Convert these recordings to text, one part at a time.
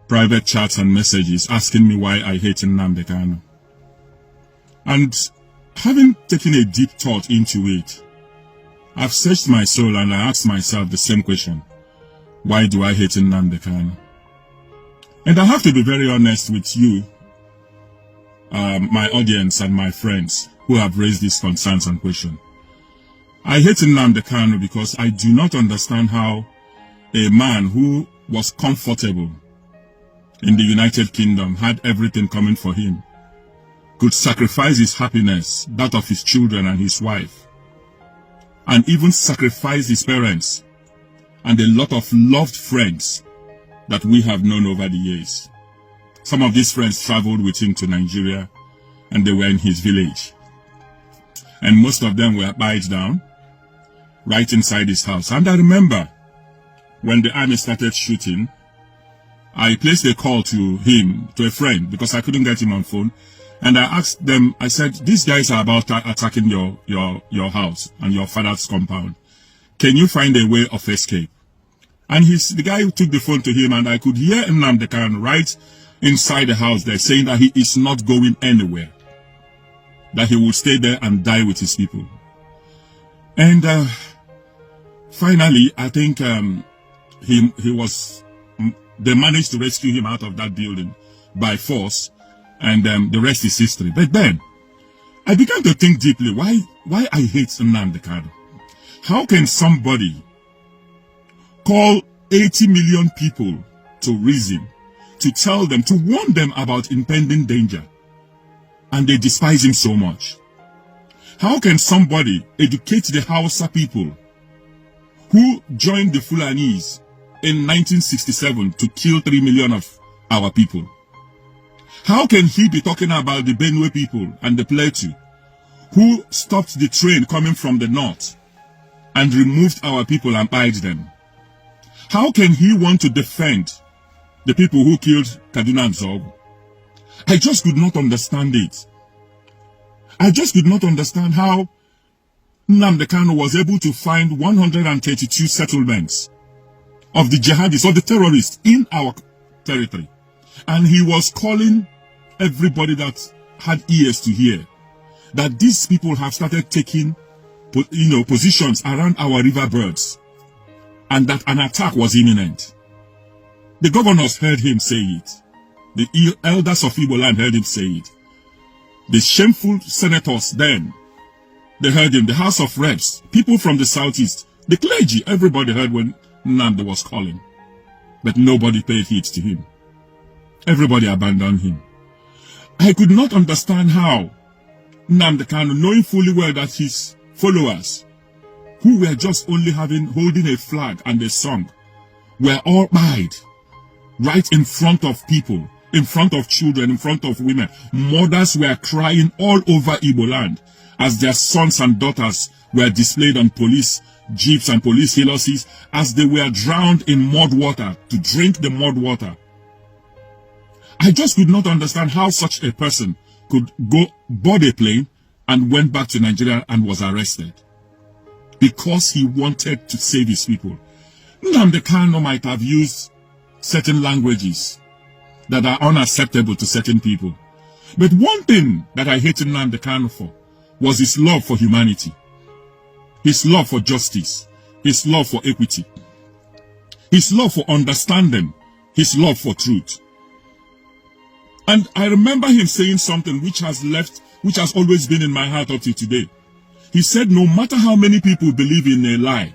private chats and messages asking me why I hate Nnamdi Kanu. And having taken a deep thought into it, I've searched my soul and I asked myself the same question. Why do I hate Nnamdi Kanu? And I have to be very honest with you, my audience and my friends who have raised these concerns and questions. I hate Nnamdi Kanu because I do not understand how a man who was comfortable in the United Kingdom, had everything coming for him, could sacrifice his happiness, that of his children and his wife, and even sacrifice his parents and a lot of loved friends that we have known over the years. Some of these friends traveled with him to Nigeria and they were in his village. And most of them were bowed down right inside his house. And I remember when the army started shooting, I placed a call to him, to a friend, because I couldn't get him on phone. And I asked them, I said, these guys are about attacking your house and your father's compound. Can you find a way of escape? And the guy who took the phone to him, and I could hear Nnamdi Kanu right inside the house there saying that he is not going anywhere, that he will stay there and die with his people. And finally, I think they managed to rescue him out of that building by force, and the rest is history. But then, I began to think deeply, why I hate Nnamdi Kanu. How can somebody call 80 million people to reason, to tell them, to warn them about impending danger, and they despise him so much? How can somebody educate the Hausa people who joined the Fulanis in 1967 to kill 3 million of our people? How can he be talking about the Benue people and the Plateau who stopped the train coming from the north and removed our people and buried them? How can he want to defend the people who killed Kaduna and Zog? I just could not understand it. I just could not understand how Nnamdi Kanu was able to find 132 settlements of the jihadists or the terrorists in our territory. And he was calling everybody that had ears to hear that these people have started taking, positions around our riverbirds and that an attack was imminent. The governors heard him say it. The elders of Igbo land heard him say it. The shameful senators then, they heard him. The House of Reps, people from the southeast, the clergy, everybody heard when Nnamdi was calling. But nobody paid heed to him. Everybody abandoned him. I could not understand how Nnamdi Kanu, knowing fully well that his followers, who were just only holding a flag and a song, were all buried right in front of people, in front of children, in front of women. Mothers were crying all over Igbo land as their sons and daughters were displayed on police jeeps and police helicopters as they were drowned in mud water to drink the mud water. I just could not understand how such a person could go board a plane and went back to Nigeria and was arrested because he wanted to save his people. Nnamdi Kanu might have used certain languages that are unacceptable to certain people. But one thing that I hated Nnamdi Kanu for was his love for humanity, his love for justice, his love for equity, his love for understanding, his love for truth. And I remember him saying something which has always been in my heart up to today. He said, no matter how many people believe in a lie,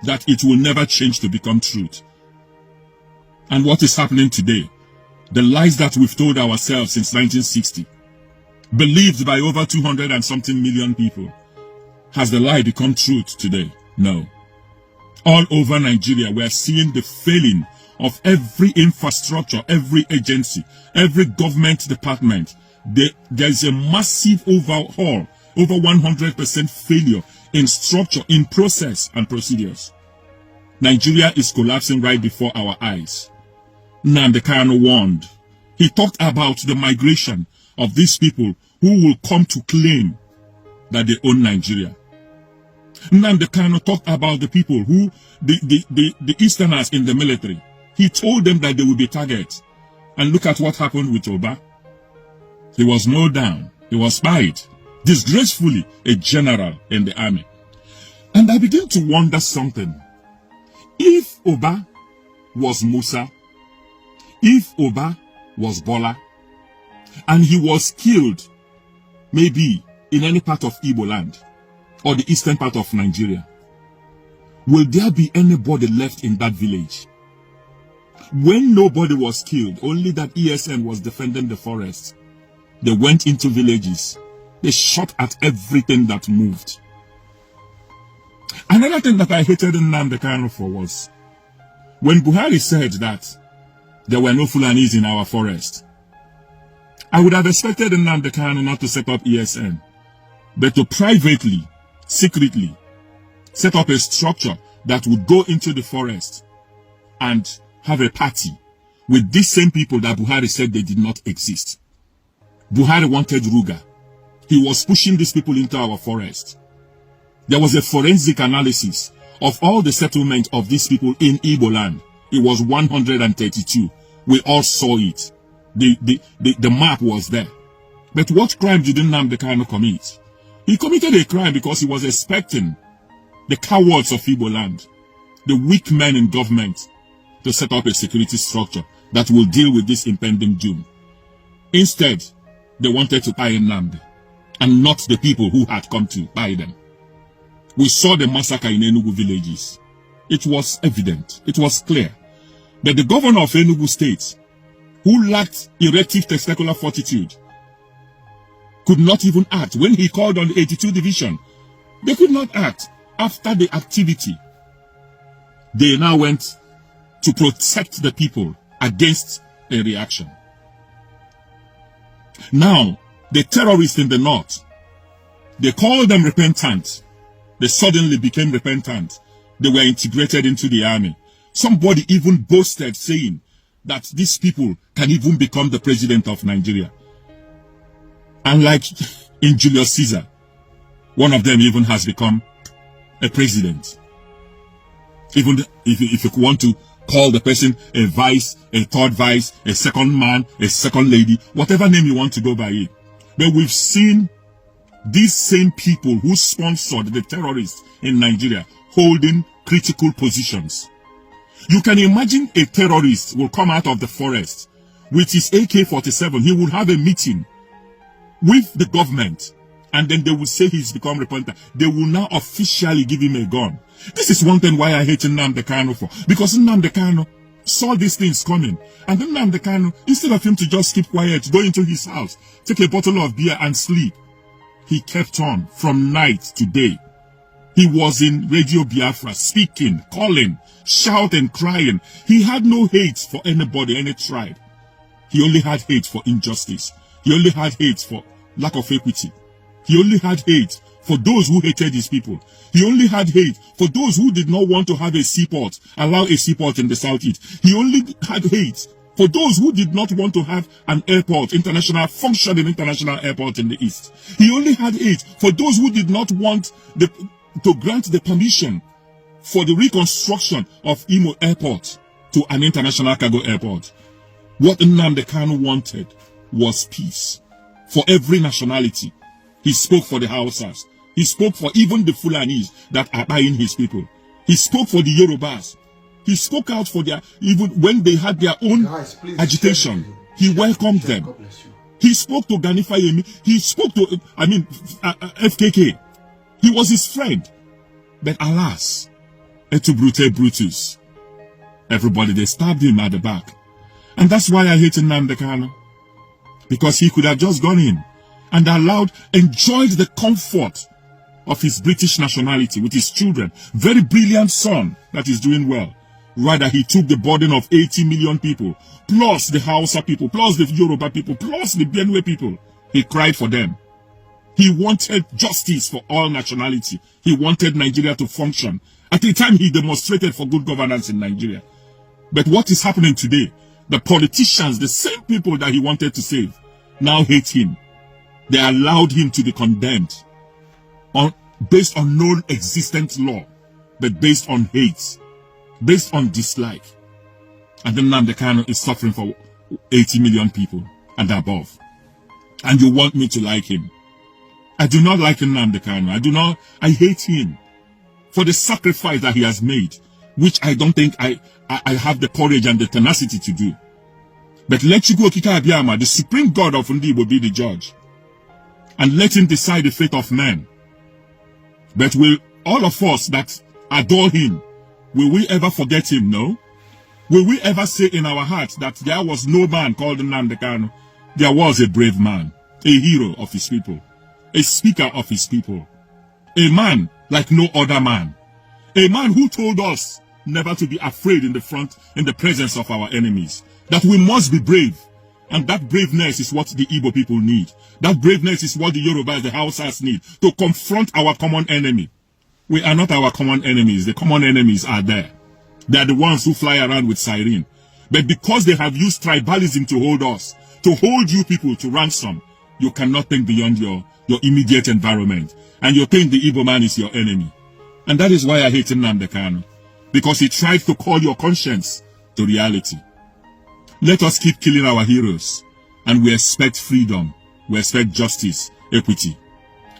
that it will never change to become truth. And what is happening today? The lies that we've told ourselves since 1960, believed by over 200 and something million people, has the lie become truth today? No. All over Nigeria, we are seeing the failing of every infrastructure, every agency, every government department. There's a massive overhaul, over 100% failure in structure, in process and procedures. Nigeria is collapsing right before our eyes. Nnamdi Kanu warned. He talked about the migration of these people who will come to claim that they own Nigeria. Nnamdi Kanu talked about the people who, the Easterners in the military. He told them that they will be targets And look at what happened with Oba. He was mowed down. He was spied. Disgracefully, a general in the army. And I begin to wonder something. If Oba was Musa, if Oba was Bola, and he was killed, maybe in any part of Igbo land, or the eastern part of Nigeria, will there be anybody left in that village? When nobody was killed, only that ESN was defending the forest, they went into villages. They shot at everything that moved. Another thing that I hated Nnamdi Kanu for was when Buhari said that there were no Fulanis in our forest. I would have expected Nnamdi Kanu not to set up ESN, but to privately, secretly, set up a structure that would go into the forest and have a party with these same people that Buhari said they did not exist. Buhari wanted Ruga. He was pushing these people into our forest. There was a forensic analysis of all the settlement of these people in Igbo land. It was 132. We all saw it. The map was there. But what crime did Nnamdi Kanu commit? He committed a crime because he was expecting the cowards of Igbo land, the weak men in government, to set up a security structure that will deal with this impending doom. Instead, they wanted to buy Nnamdi, and not the people who had come to buy them. We saw the massacre in Enugu villages. It was evident. It was clear that the governor of Enugu State, who lacked erective testicular fortitude, could not even act. When he called on the 82 Division, they could not act. After the activity, they now went to protect the people against a reaction. Now, the terrorists in the north, they called them repentant. They suddenly became repentant. They were integrated into the army. Somebody even boasted saying that these people can even become the president of Nigeria. And like in Julius Caesar, one of them even has become a president. Even if you want to call the person a vice, a third vice, a second man, a second lady, whatever name you want to go by it. But we've seen these same people who sponsored the terrorists in Nigeria holding critical positions. You can imagine a terrorist will come out of the forest with his AK-47. He will have a meeting with the government, and then they will say he's become repentant. They will now officially give him a gun. This is one thing why I hate Nnamdi Kanu for. Because Nnamdi Kanu saw these things coming. And then Nnamdi Kanu, instead of him to just keep quiet, go into his house, take a bottle of beer and sleep, he kept on from night to day. He was in Radio Biafra, speaking, calling, shouting, crying. He had no hate for anybody, any tribe. He only had hate for injustice. He only had hate for lack of equity. He only had hate for those who hated his people. He only had hate for those who did not want to have a seaport, allow a seaport in the southeast. He only had hate for those who did not want to have an airport, functioning international airport in the east. He only had hate for those who did not want to grant the permission for the reconstruction of Imo Airport to an international cargo airport. What Nnamdi Kanu wanted was peace for every nationality. He spoke for the Hausas. He spoke for even the Fulanis that are buying his people. He spoke for the Yorubas. He spoke out for their, even when they had their own agitation, he welcomed them. He spoke to Gani Fayemi. He spoke to, FKK. He was his friend. But alas, et tu brute Brutus. Everybody, they stabbed him at the back. And that's why I hate Nnamdi Kanu. Because he could have just gone in and enjoyed the comfort of his British nationality with his children. Very brilliant son that is doing well. Rather, he took the burden of 80 million people, plus the Hausa people, plus the Yoruba people, plus the Benue people. He cried for them. He wanted justice for all nationality. He wanted Nigeria to function. At the time, he demonstrated for good governance in Nigeria. But what is happening today? The politicians, the same people that he wanted to save, now hate him. They allowed him to be condemned based on non-existent law, but based on hate, based on dislike. And then Nnamdi Kanu is suffering for 80 million people and above. And you want me to like him. I do not like Nnamdi Kanu. I hate him for the sacrifice that he has made, which I don't think I have the courage and the tenacity to do. But let Chukwu Okike Abiyama, the supreme God of Ndi, will be the judge. And let him decide the fate of men. But will all of us that adore him, will we ever forget him? No. Will we ever say in our hearts that there was no man called Nnamdi Kanu? There was a brave man, a hero of his people, a speaker of his people, a man like no other man, a man who told us never to be afraid in the presence of our enemies, that we must be brave. And that braveness is what the Igbo people need. That braveness is what the Yorubas, the Hausas need to confront our common enemy. We are not our common enemies. The common enemies are there. They are the ones who fly around with siren. But because they have used tribalism to hold us, to hold you people to ransom, you cannot think beyond your immediate environment. And you think the Igbo man is your enemy. And that is why I hate Nnamdi Kanu. Because he tried to call your conscience to reality. Let us keep killing our heroes, and we expect freedom, we expect justice, equity.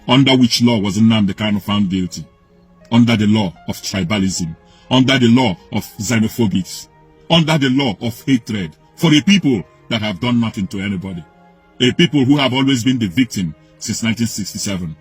Under which law was Nnamdi Kanu found guilty? Under the law of tribalism, under the law of xenophobics, under the law of hatred for a people that have done nothing to anybody, a people who have always been the victim since 1967.